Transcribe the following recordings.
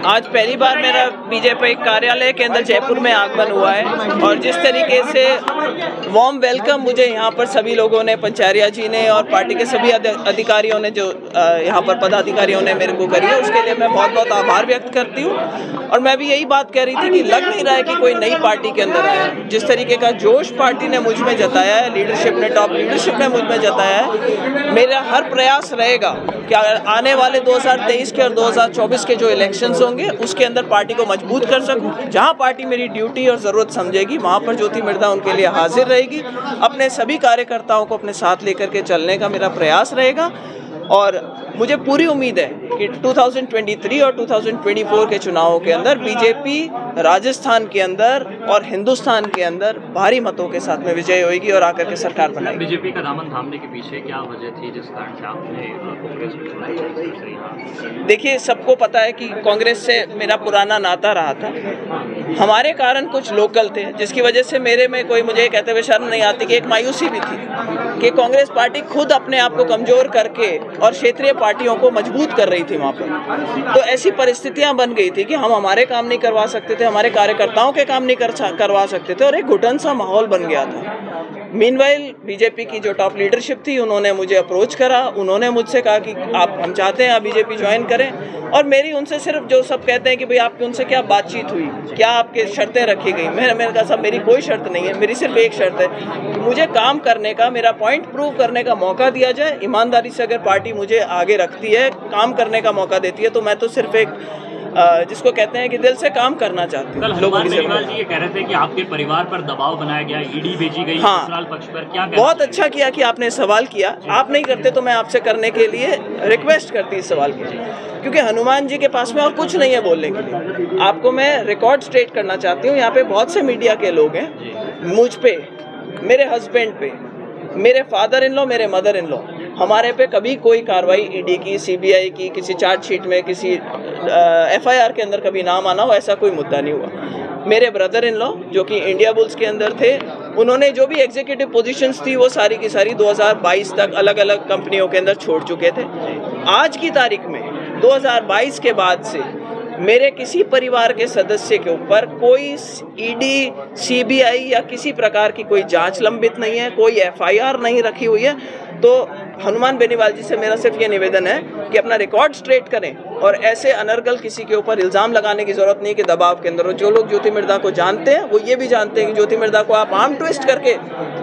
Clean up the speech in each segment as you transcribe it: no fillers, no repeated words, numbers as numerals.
आज पहली बार मेरा बीजेपी कार्यालय के अंदर जयपुर में आगमन हुआ है और जिस तरीके से वार्म वेलकम मुझे यहाँ पर सभी लोगों ने, पंचारिया जी ने और पार्टी के सभी अधिकारियों ने, जो यहाँ पर पदाधिकारियों ने मेरे को करी है, उसके लिए मैं बहुत बहुत आभार व्यक्त करती हूँ। और मैं भी यही बात कह रही थी कि लग नहीं रहा है कि कोई नई पार्टी के अंदर आया है। जिस तरीके का जोश पार्टी ने मुझ में जताया है, लीडरशिप ने, टॉप लीडरशिप ने मुझ में जताया है, मेरा हर प्रयास रहेगा कि आने वाले 2023 के और 2024 के जो इलेक्शंस होंगे उसके अंदर पार्टी को मजबूत कर सकूं। जहां पार्टी मेरी ड्यूटी और ज़रूरत समझेगी वहां पर ज्योति मिर्धा उनके लिए हाजिर रहेगी। अपने सभी कार्यकर्ताओं को अपने साथ लेकर के चलने का मेरा प्रयास रहेगा और मुझे पूरी उम्मीद है कि 2023 और 2024 के चुनावों के अंदर बीजेपी राजस्थान के अंदर और हिंदुस्तान के अंदर भारी मतों के साथ में विजय होगी और आकर के सरकार बनाएगी। बीजेपी का दामन थामने के पीछे क्या वजह थी जिस कारण से आपने कांग्रेस को चुना? देखिए, सबको पता है कि कांग्रेस से मेरा पुराना नाता रहा था। हमारे कारण कुछ लोकल थे जिसकी वजह से मेरे में कोई, मुझे कहते हुए शर्म नहीं आती कि एक मायूसी भी थी कि कांग्रेस पार्टी खुद अपने आप को कमजोर करके और क्षेत्रीय पार्टियों को मजबूत कर रही थी वहाँ पर। तो ऐसी परिस्थितियाँ बन गई थी कि हम हमारे काम नहीं करवा सकते थे, हमारे कार्यकर्ताओं के काम नहीं करवा सकते थे और एक घुटन सा माहौल बन गया था। मीनवाइल बीजेपी की जो टॉप लीडरशिप थी उन्होंने मुझे अप्रोच करा, उन्होंने मुझसे कहा कि हम चाहते हैं आप बीजेपी ज्वाइन करें। और मेरी उनसे सिर्फ, जो सब कहते हैं कि भाई आपकी उनसे क्या बातचीत हुई, क्या आपके शर्तें रखी गई, मैंने कहा साहब मेरी कोई शर्त नहीं है, मेरी सिर्फ एक शर्त है कि मुझे काम करने का, मेरा पॉइंट प्रूव करने का मौका दिया जाए। ईमानदारी से अगर पार्टी मुझे आगे रखती है, काम करने का मौका देती है, तो मैं तो सिर्फ एक जिसको कहते हैं कि दिल से काम करना चाहती हूँ। लोगों की सेवा। जी ये कह रहे थे कि आपके परिवार पर दबाव बनाया गया, ईडी भेजी गई ससुराल पक्ष पर, क्या बहुत अच्छा किया कि आपने सवाल किया। आप नहीं करते तो मैं आपसे करने के लिए रिक्वेस्ट करती इस सवाल की, क्योंकि हनुमान जी के पास में और कुछ नहीं है बोलने के लिए। आपको मैं रिकॉर्ड स्ट्रेट करना चाहती हूँ। यहाँ पे बहुत से मीडिया के लोग हैं, मुझ पे, मेरे हस्बैंड पे, मेरे फादर इन लॉ, मेरे मदर इन लॉ, हमारे पे कभी कोई कार्रवाई ईडी की, सीबीआई की, किसी चार्जशीट में, किसी एफआईआर के अंदर कभी नाम आना हो, ऐसा कोई मुद्दा नहीं हुआ। मेरे ब्रदर इन लॉ जो कि इंडिया बुल्स के अंदर थे, उन्होंने जो भी एग्जीक्यूटिव पोजीशंस थी वो सारी की सारी 2022 तक अलग अलग कंपनियों के अंदर छोड़ चुके थे। आज की तारीख में 2022 के बाद से मेरे किसी परिवार के सदस्य के ऊपर कोई ईडी, सीबीआई या किसी प्रकार की कोई जांच लंबित नहीं है, कोई एफआईआर नहीं रखी हुई है। तो हनुमान बेनीवाल जी से मेरा सिर्फ ये निवेदन है कि अपना रिकॉर्ड स्ट्रेट करें और ऐसे अनर्गल किसी के ऊपर इल्ज़ाम लगाने की ज़रूरत नहीं कि दबाव के अंदर हो। जो लोग ज्योति मिर्धा को जानते हैं वो ये भी जानते हैं कि ज्योति मिर्धा को आप आर्म ट्विस्ट करके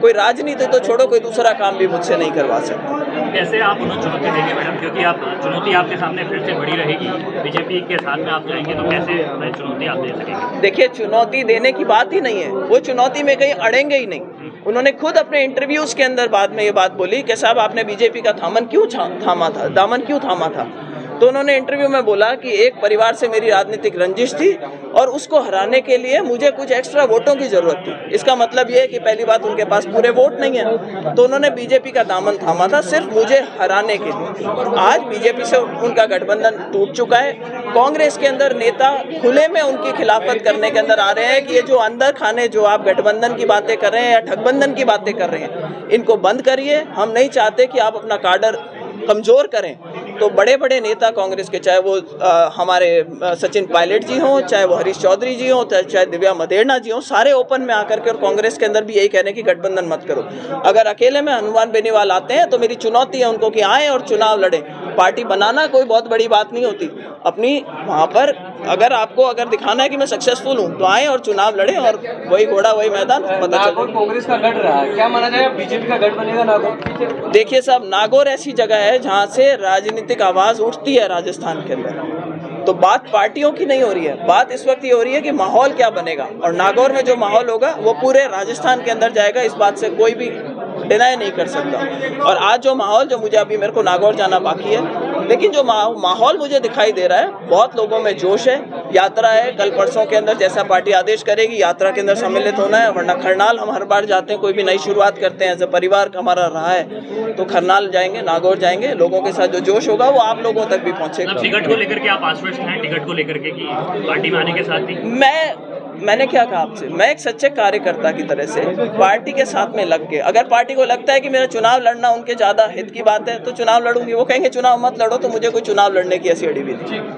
कोई राजनीति तो छोड़ो, कोई दूसरा काम भी मुझसे नहीं करवा सकते। कैसे आप उन्हें चुनौती देंगे मैडम, क्योंकि आप चुनौती आपके सामने फिर से बड़ी रहेगी, बीजेपी के साथ में आप जाएंगे तो कैसे चुनौती आप दे सकेंगे? देखिए, चुनौती देने की बात ही नहीं है, वो चुनौती में कहीं अड़ेंगे ही नहीं। उन्होंने खुद अपने इंटरव्यूज के अंदर बाद में ये बात बोली कि साहब आपने बीजेपी का दामन क्यों थामा था। तो उन्होंने इंटरव्यू में बोला कि एक परिवार से मेरी राजनीतिक रंजिश थी और उसको हराने के लिए मुझे कुछ एक्स्ट्रा वोटों की जरूरत थी। इसका मतलब ये है कि पहली बात, उनके पास पूरे वोट नहीं है, तो उन्होंने बीजेपी का दामन थामा था सिर्फ मुझे हराने के लिए। आज बीजेपी से उनका गठबंधन टूट चुका है। कांग्रेस के अंदर नेता खुले में उनकी खिलाफत करने के अंदर आ रहे हैं कि ये जो अंदर खाने, जो आप गठबंधन की बातें कर रहे हैं या ठगबंधन की बातें कर रहे हैं, इनको बंद करिए। हम नहीं चाहते कि आप अपना काडर कमजोर करें। तो बड़े बड़े नेता कांग्रेस के, चाहे वो हमारे सचिन पायलट जी हों, चाहे वो हरीश चौधरी जी हों, चाहे दिव्या मदेरणा जी हों, सारे ओपन में आकर के और कांग्रेस के अंदर भी यही कह रहे हैं कि गठबंधन मत करो। अगर अकेले में हनुमान बेनीवाल आते हैं तो मेरी चुनौती है उनको कि आए और चुनाव लड़े। पार्टी बनाना कोई बहुत बड़ी बात नहीं होती। अपनी वहाँ पर अगर दिखाना है कि मैं सक्सेसफुल हूँ तो आए और चुनाव लड़े और वही घोड़ा वही मैदान पता चले। कांग्रेस का गढ़ रहा है, क्या माना जाए बीजेपी का गढ़ बनेगा नागौर? देखिए साहब, नागौर ऐसी जगह है जहाँ से राजनीतिक आवाज उठती है राजस्थान के अंदर। तो बात पार्टियों की नहीं हो रही है, बात इस वक्त ये हो रही है कि माहौल क्या बनेगा। और नागौर में जो माहौल होगा वो पूरे राजस्थान के अंदर जाएगा, इस बात से कोई भी डिनाई नहीं कर सकता। और आज जो माहौल, जो मुझे अभी, मेरे को नागौर जाना बाकी है, लेकिन जो माहौल मुझे दिखाई दे रहा है, बहुत लोगों में जोश है। यात्रा है, कल परसों के अंदर जैसा पार्टी आदेश करेगी यात्रा के अंदर सम्मिलित होना है। वरना खरनाल हम हर बार जाते हैं, कोई भी नई शुरुआत करते हैं, जब परिवार हमारा रहा है तो खरनाल जाएंगे, नागौर जाएंगे। लोगों के साथ जो जोश होगा वो आप लोगों तक भी पहुंचेगा। टिकट को लेकर के आप आश्वस्त हैं, टिकट को लेकर के कि पार्टी में आने के साथ ही? मैंने क्या कहा आपसे, मैं एक सच्चे कार्यकर्ता की तरह से पार्टी के साथ में लग के, अगर पार्टी को लगता है कि मेरा चुनाव लड़ना उनके ज्यादा हित की बात है तो चुनाव लड़ूंगी। वो कहेंगे चुनाव मत लड़ो, तो मुझे कोई चुनाव लड़ने की ऐसी अड़ी भी नहीं।